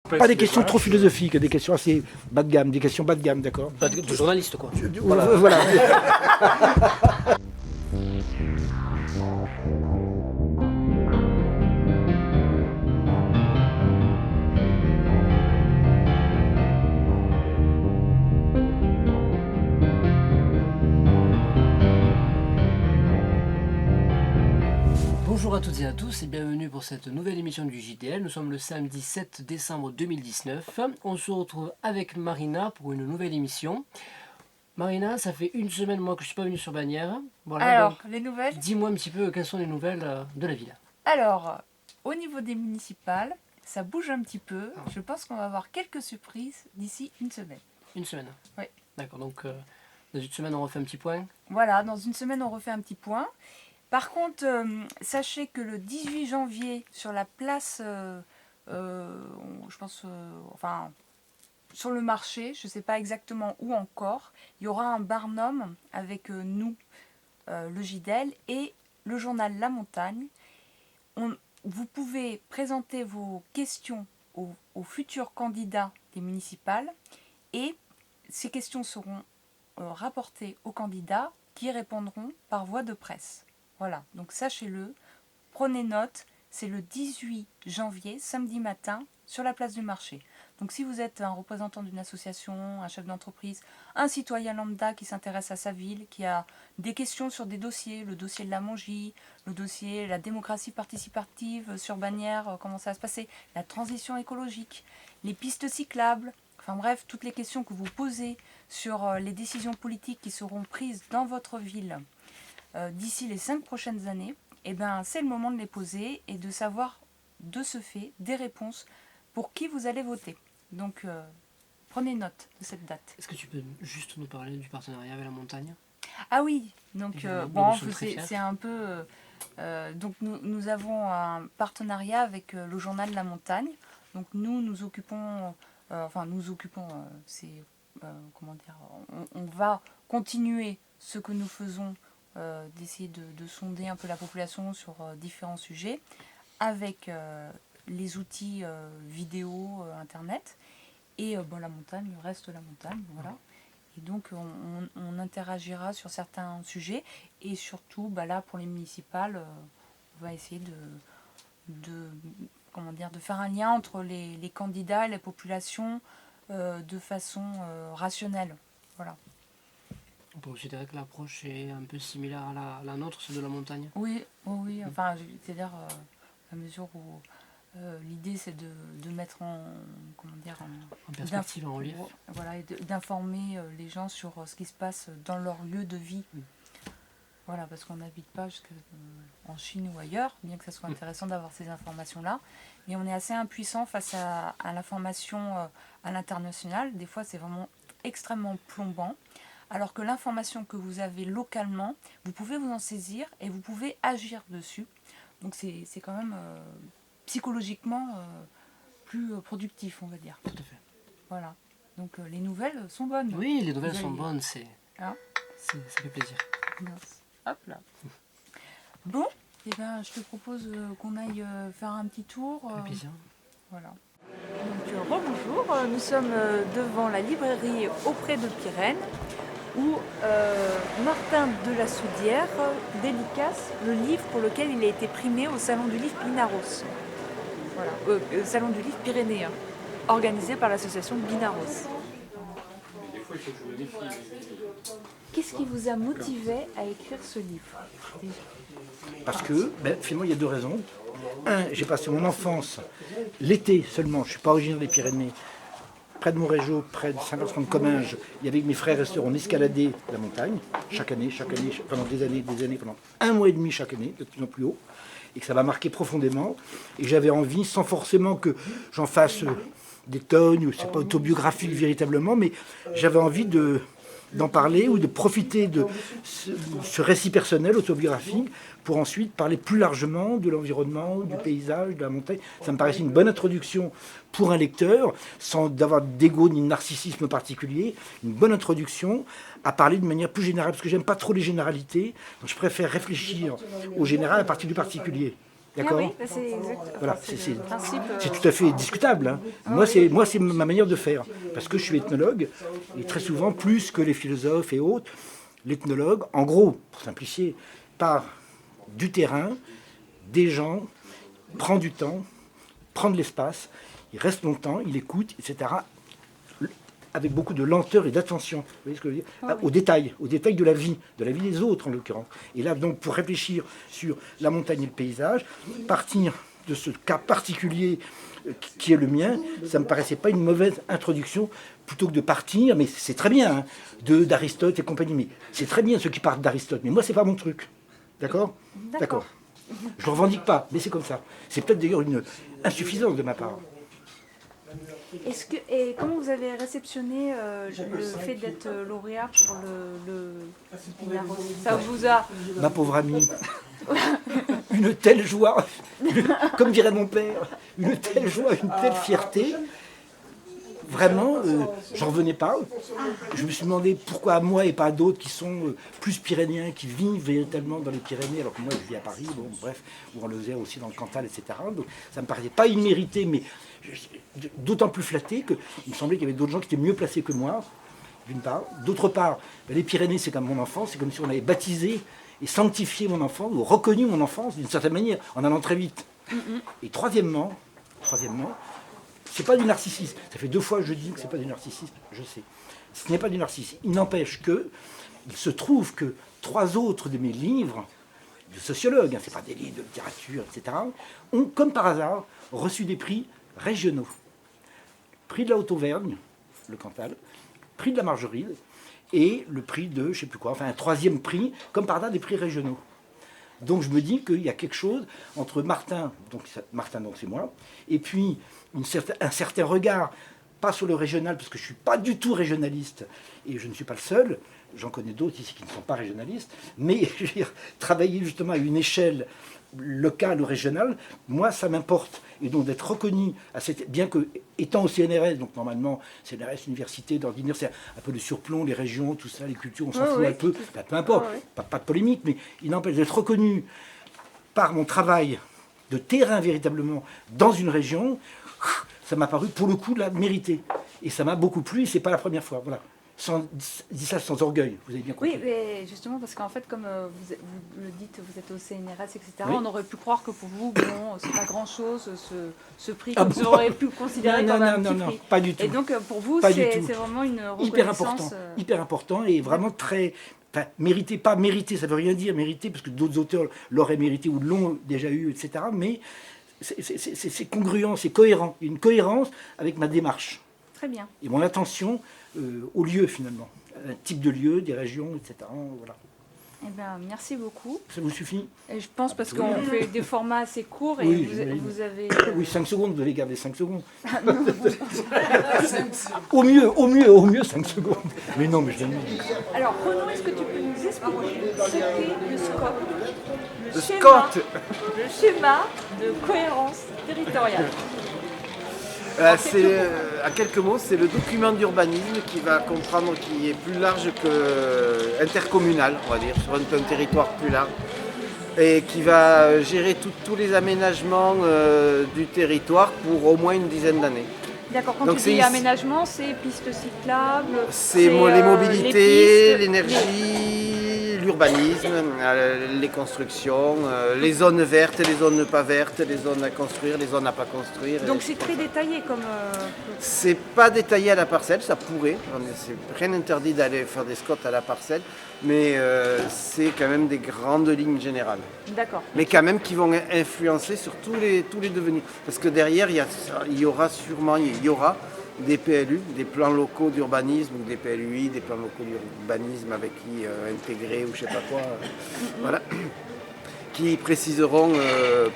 Pas des questions trop philosophiques, des questions assez bas de gamme, des questions bas de gamme, d'accord? De journaliste, quoi. Voilà. Bonjour à toutes et à tous et bienvenue pour cette nouvelle émission du JDL. Nous sommes le samedi 7 décembre 2019. On se retrouve avec Marina pour une nouvelle émission. Marina, ça fait une semaine moi que je ne suis pas venu sur Bagnères. Voilà, Alors, donc, les nouvelles? dis-moi un petit peu quelles sont les nouvelles de la ville. Alors, au niveau des municipales, ça bouge un petit peu. Je pense qu'on va avoir quelques surprises d'ici une semaine. Une semaine? Oui. D'accord, donc dans une semaine on refait un petit point. Voilà, dans une semaine, on refait un petit point. Par contre, sachez que le 18 janvier, sur la place, je pense, enfin, sur le marché, je ne sais pas exactement où encore, il y aura un barnum avec nous, le JDL, et le journal La Montagne. Vous pouvez présenter vos questions aux futurs candidats des municipales et ces questions seront rapportées aux candidats qui répondront par voie de presse. Voilà, donc sachez-le, prenez note, c'est le 18 janvier, samedi matin, sur la place du marché. Donc si vous êtes un représentant d'une association, un chef d'entreprise, un citoyen lambda qui s'intéresse à sa ville, qui a des questions sur des dossiers, le dossier de la Mongie, le dossier la démocratie participative sur Bagnères, comment ça va se passer, la transition écologique, les pistes cyclables, enfin bref, toutes les questions que vous posez sur les décisions politiques qui seront prises dans votre ville d'ici les 5 prochaines années, eh ben, c'est le moment de les poser et de savoir de ce fait des réponses pour qui vous allez voter. Donc prenez note de cette date. Est-ce que tu peux juste nous parler du partenariat avec la montagne? Ah oui, donc Évidemment, nous sommes très fiers. c'est un peu... donc nous avons un partenariat avec le journal La Montagne. Donc nous occupons... comment dire, on va continuer ce que nous faisons, d'essayer de sonder un peu la population sur différents sujets avec les outils vidéo, internet et la montagne, le reste de la montagne, voilà. Et donc on interagira sur certains sujets et surtout là pour les municipales, on va essayer de faire un lien entre les candidats et les populations de façon rationnelle, voilà. On peut considérer que l'approche est un peu similaire à la nôtre, celle de la montagne. Oui, enfin, c'est-à-dire à mesure où l'idée c'est de mettre en perspective, en relief. Voilà, et d'informer les gens sur ce qui se passe dans leur lieu de vie. Voilà, parce qu'on n'habite pas en Chine ou ailleurs, bien que ça soit intéressant d'avoir ces informations-là. Mais on est assez impuissant face à l'information à l'international. Des fois, c'est vraiment extrêmement plombant. Alors que l'information que vous avez localement, vous pouvez vous en saisir et vous pouvez agir dessus. Donc c'est quand même psychologiquement plus productif, on va dire. Tout à fait. Voilà. Donc les nouvelles sont bonnes. Oui, les nouvelles sont bonnes, ça fait plaisir. Merci. Hop là. Bon, eh ben, je te propose qu'on aille faire un petit tour. Avec plaisir. Voilà. Donc rebonjour, nous sommes devant la librairie auprès de Pyrène où Martin de la Soudière dédicace le livre pour lequel il a été primé au Salon du Livre Binaros. Voilà, Salon du Livre Pyrénéen, organisé par l'association Binaros. Qu'est-ce qui vous a motivé à écrire ce livre? Parce que, finalement, il y a deux raisons. Un, j'ai passé mon enfance, l'été seulement, je ne suis pas originaire des Pyrénées, près de Montrégeau, près de Saint-Vincent de Comminges, et avec mes frères et sœurs, on escaladait la montagne, chaque année, pendant des années, pendant 1 mois et demi chaque année, de plus en plus haut, et que ça m'a marqué profondément, et que j'avais envie, sans forcément que j'en fasse des tonnes, ou c'est pas autobiographique véritablement, mais j'avais envie d'en parler ou de profiter de ce récit personnel autobiographique pour ensuite parler plus largement de l'environnement, du paysage, de la montagne. Ça me paraissait une bonne introduction pour un lecteur, sans avoir d'égo ni de narcissisme particulier, une bonne introduction à parler de manière plus générale, parce que j'aime pas trop les généralités, donc je préfère réfléchir au général à partir du particulier. D'accord. oui, bah, c'est exact. Voilà, Enfin, c'est- le principe. C'est tout à fait discutable. Hein. Moi, c'est ma manière de faire. Parce que je suis ethnologue, et très souvent, plus que les philosophes et autres, l'ethnologue, en gros, pour simplifier, part du terrain, des gens, prend du temps, prend de l'espace, il reste longtemps, il écoute, etc., avec beaucoup de lenteur et d'attention. Vous voyez ce que je veux dire ? Aux détails de la vie des autres en l'occurrence. Et là, donc, pour réfléchir sur la montagne et le paysage, partir de ce cas particulier qui est le mien, ça ne me paraissait pas une mauvaise introduction, plutôt que de partir, mais c'est très bien, hein, d'Aristote et compagnie, mais c'est très bien ceux qui partent d'Aristote, mais moi, c'est pas mon truc. D'accord ? D'accord. Je ne revendique pas, mais c'est comme ça. C'est peut-être d'ailleurs une insuffisance de ma part. Et comment vous avez réceptionné le fait d'être lauréat pour le Inaros? Ça vous a... Ma pauvre amie, une telle joie, comme dirait mon père, une telle joie, une telle fierté. Vraiment, j'en revenais pas. Je me suis demandé pourquoi à moi et pas à d'autres qui sont plus pyrénéens, qui vivent véritablement dans les Pyrénées, alors que moi je vis à Paris, bon bref, ou en Lozère aussi dans le Cantal, etc. Donc ça me paraissait pas immérité, mais d'autant plus flatté qu'il me semblait qu'il y avait d'autres gens qui étaient mieux placés que moi, d'une part. D'autre part, les Pyrénées c'est comme mon enfance, c'est comme si on avait baptisé et sanctifié mon enfance, ou reconnu mon enfance d'une certaine manière, en allant très vite. Et troisièmement, c'est pas du narcissisme. Ça fait 2 fois que je dis que c'est pas du narcissisme, je sais. Ce n'est pas du narcissisme. Il n'empêche que, il se trouve que 3 autres de mes livres, de sociologues, hein, c'est pas des livres de littérature, etc., ont, comme par hasard, reçu des prix régionaux. Prix de la Haute-Auvergne, le Cantal, prix de la Margeride, et le prix de, je sais plus quoi, enfin un 3e prix, comme par hasard des prix régionaux. Donc je me dis qu'il y a quelque chose entre Martin donc c'est moi, et puis un certain regard, pas sur le régional, parce que je ne suis pas du tout régionaliste, et je ne suis pas le seul, j'en connais d'autres ici qui ne sont pas régionalistes, mais je veux dire, travailler justement à une échelle locale ou régionale, moi ça m'importe. Et donc d'être reconnu, bien que étant au CNRS, donc normalement CNRS, université, d'ordinaire, c'est un peu le surplomb, les régions, tout ça, les cultures, on s'en fout un peu, ben, peu importe, pas de polémique, mais il n'empêche d'être reconnu par mon travail de terrain véritablement dans une région, ça m'a paru pour le coup là, mérité. Et ça m'a beaucoup plu, et c'est pas la première fois. Voilà. Dis ça sans orgueil, vous avez bien compris. Oui, mais justement, parce qu'en fait, comme vous le dites, vous êtes au CNRS, etc., on aurait pu croire que pour vous, bon, c'est pas grand-chose, ce prix que vous aurez pu considérer comme un petit prix. Pas du tout. Et donc, pour vous, Pas c'est du tout. vraiment une Hyper reconnaissance... important, hyper important, et vraiment très... Enfin, mérité, pas mérité, ça veut rien dire mérité, parce que d'autres auteurs l'auraient mérité ou l'ont déjà eu, etc., mais c'est congruent, c'est cohérent. Il y a une cohérence avec ma démarche. Très bien. Et mon attention au lieu, finalement. Un type de lieu, des régions, etc. Voilà. Eh bien, merci beaucoup. Ça vous suffit? Et je pense parce qu'on fait des formats assez courts et Oui, vous avez... Oui, 5 secondes, vous allez garder 5 secondes. au mieux 5 secondes. Mais non, mais je l'ai mis. Alors, Renaud, est-ce que tu peux nous expliquer ce qu'est le SCOT? Le SCOT. Le schéma de cohérence territoriale. À quelques mots, c'est le document d'urbanisme qui va comprendre, qui est plus large que intercommunal, on va dire, sur un territoire plus large, et qui va gérer tous les aménagements du territoire pour au moins une dizaine d'années. D'accord, quand Donc tu dis aménagement, c'est pistes cyclables, c'est les mobilités, l'énergie, l'urbanisme, les constructions, les zones vertes, les zones pas vertes, les zones à construire, les zones à pas construire. Donc c'est très détaillé comme... C'est pas détaillé à la parcelle, ça pourrait, c'est rien interdit d'aller faire des SCOT à la parcelle, mais c'est quand même des grandes lignes générales. D'accord. Mais quand même qui vont influencer sur tous les devenirs. Parce que derrière, il y aura des PLU, des plans locaux d'urbanisme, ou des PLUI, des plans locaux d'urbanisme avec qui intégrer ou je sais pas quoi. Voilà. Qui préciseront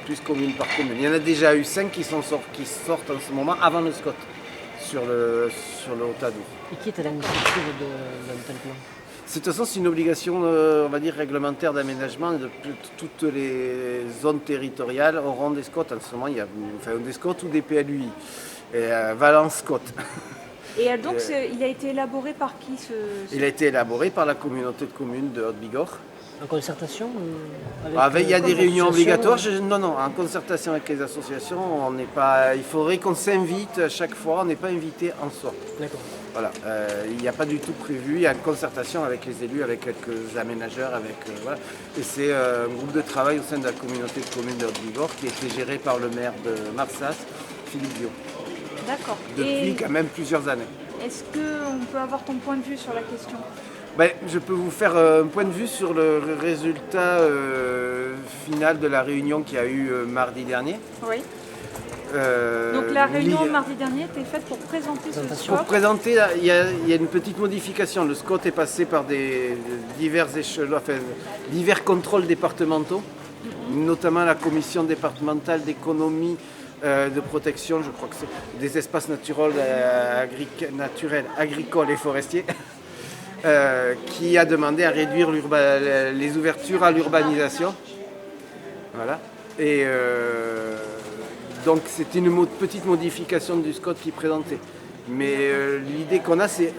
plus commune par commune. Il y en a déjà eu 5 qui sortent en ce moment avant le SCOT sur le Haut-Adour. Et qui est à l'initiative d'un tel plan? De toute façon, c'est une obligation, on va dire, réglementaire d'aménagement. Toutes les zones territoriales auront des SCOT. En ce moment, il y a des SCOT ou des PLUI. Valence SCOT. Et donc, il a été élaboré par qui Il a été élaboré par la communauté de communes de Haute-Bigorre. En concertation Il y a des réunions l'association, obligatoires. Non, en concertation avec les associations, on n'est pas. Il faudrait qu'on s'invite à chaque fois. On n'est pas invité en soi. D'accord. Voilà, il n'y a pas du tout prévu. Il y a une concertation avec les élus, avec quelques aménageurs, voilà. Et c'est un groupe de travail au sein de la communauté de communes de Haute-Bigorre qui était géré par le maire de Marsas, Philippe Biot, D'accord. depuis Et quand même plusieurs années. est-ce qu'on peut avoir ton point de vue sur la question? Je peux vous faire un point de vue sur le résultat final de la réunion qu'il y a eu mardi dernier. Oui. Donc la réunion l'idée- mardi dernier était faite pour présenter ce Présentation. Pour score. présenter, il y a une petite modification. Le SCOT est passé par divers échelons, divers contrôles départementaux, notamment la commission départementale d'économie, de protection, je crois que c'est des espaces naturels, agricoles et forestiers, qui a demandé à réduire les ouvertures à l'urbanisation. Voilà. Et donc c'était une petite modification du SCOT qui présentait. Mais l'idée qu'on a, c'est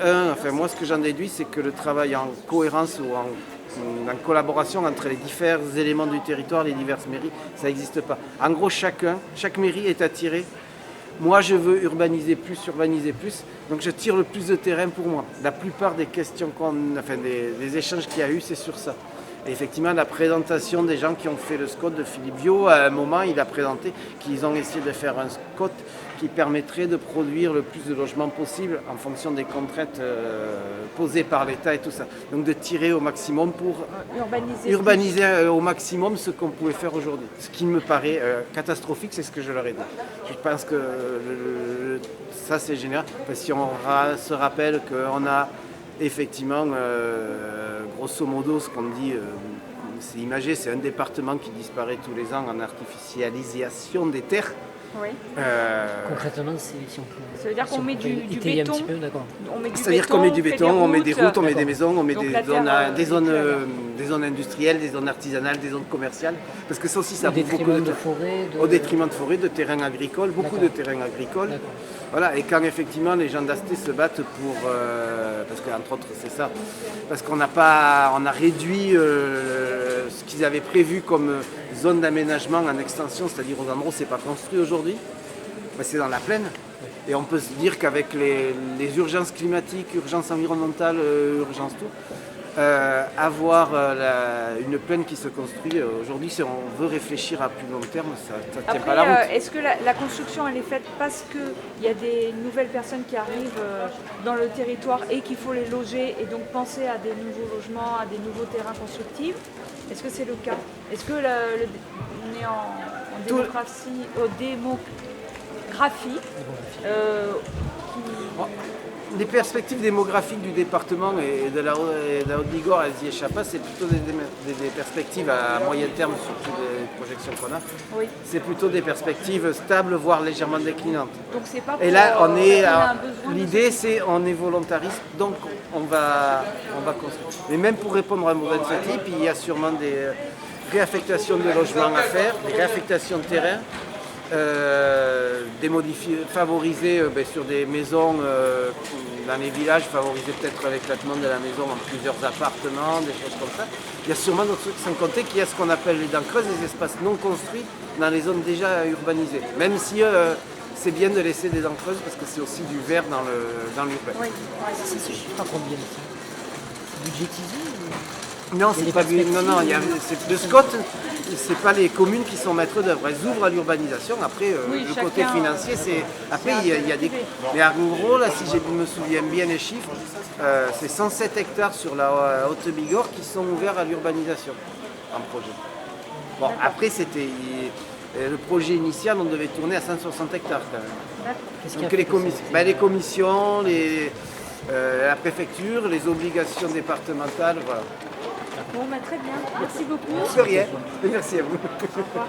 moi ce que j'en déduis, c'est que le travail en cohérence ou en collaboration entre les différents éléments du territoire, les diverses mairies, ça n'existe pas. En gros, chaque mairie est attirée. Moi, je veux urbaniser plus, donc je tire le plus de terrain pour moi. La plupart des questions des échanges qu'il y a eu, c'est sur ça. Et effectivement, la présentation des gens qui ont fait le SCOT de Philippe Biot, à un moment, il a présenté qu'ils ont essayé de faire un SCOT qui permettrait de produire le plus de logements possible en fonction des contraintes posées par l'État et tout ça. Donc de tirer au maximum pour urbaniser au maximum ce qu'on pouvait faire aujourd'hui. Ce qui me paraît catastrophique, c'est ce que je leur ai dit. Je pense que ça c'est génial, parce que si on se rappelle qu'on a effectivement, grosso modo, ce qu'on dit, c'est imagé, c'est un département qui disparaît tous les ans en artificialisation des terres. Oui. Concrètement, si on peut. Ça veut dire qu'on met du étayer un béton. petit peu, d'accord. C'est-à-dire qu'on met du béton, on met des routes, on met des maisons, on met Donc des la zones, terre, des zones industrielles, des zones artisanales, des zones commerciales. Parce que ça aussi, ça Au bouffe beaucoup détriment de de forêts. Au détriment de forêts, de terrains agricoles, beaucoup de terrains agricoles. D'accord. Voilà, et quand effectivement les gens d'Asté se battent pour, parce qu'entre autres c'est ça, parce qu'on a réduit ce qu'ils avaient prévu comme zone d'aménagement en extension, c'est-à-dire aux endroits où c'est pas construit aujourd'hui, c'est dans la plaine. Et on peut se dire qu'avec les urgences climatiques, urgences environnementales, urgences tout, avoir une plaine qui se construit aujourd'hui, si on veut réfléchir à plus long terme, ça ne tient pas la route. Est-ce que la construction elle est faite parce qu'il y a des nouvelles personnes qui arrivent dans le territoire et qu'il faut les loger et donc penser à des nouveaux logements, à des nouveaux terrains constructifs? Est-ce que c'est le cas? Est-ce que on est en démographie Les perspectives démographiques du département et de la Haute-Bigorre, elles y échappent pas, c'est plutôt des perspectives à moyen terme sur toutes les projections qu'on a. Oui. C'est plutôt des perspectives stables, voire légèrement déclinantes. Donc c'est pas pour Et là, répondre à un besoin de l'idée, c'est on est volontariste, donc on va construire. Mais même pour répondre à un besoin de ce type, il y a sûrement des réaffectations de logements à faire, des réaffectations de terrain, favoriser sur des maisons dans les villages, favoriser peut-être l'éclatement de la maison en plusieurs appartements, des choses comme ça. Il y a sûrement d'autres trucs sans compter qu'il y a ce qu'on appelle les dents creuses, des espaces non construits dans les zones déjà urbanisées. Même si c'est bien de laisser des dents creuses parce que c'est aussi du vert dans l'urbain. Oui. Ça se chiffre à combien ça? C'est budgétisé Non, Il y a c'est des pas perspectives, non, le SCOT, c'est pas les communes qui sont maîtres d'œuvre. Elles ouvrent à l'urbanisation. Après, Oui, le côté chacun, financier, c'est. Après, il y a des. Mais en gros, là, si je me souviens bien les chiffres, c'est 107 hectares sur la Haute-Bigorre qui sont ouverts à l'urbanisation en projet. Bon, après, c'était. Le projet initial, on devait tourner à 160 hectares quand même. Qu'est-ce qu'il y a Donc fait que ça- les commissions, la préfecture, les obligations départementales, voilà. Bon, très bien. Merci beaucoup. De rien. Merci à vous. Au revoir.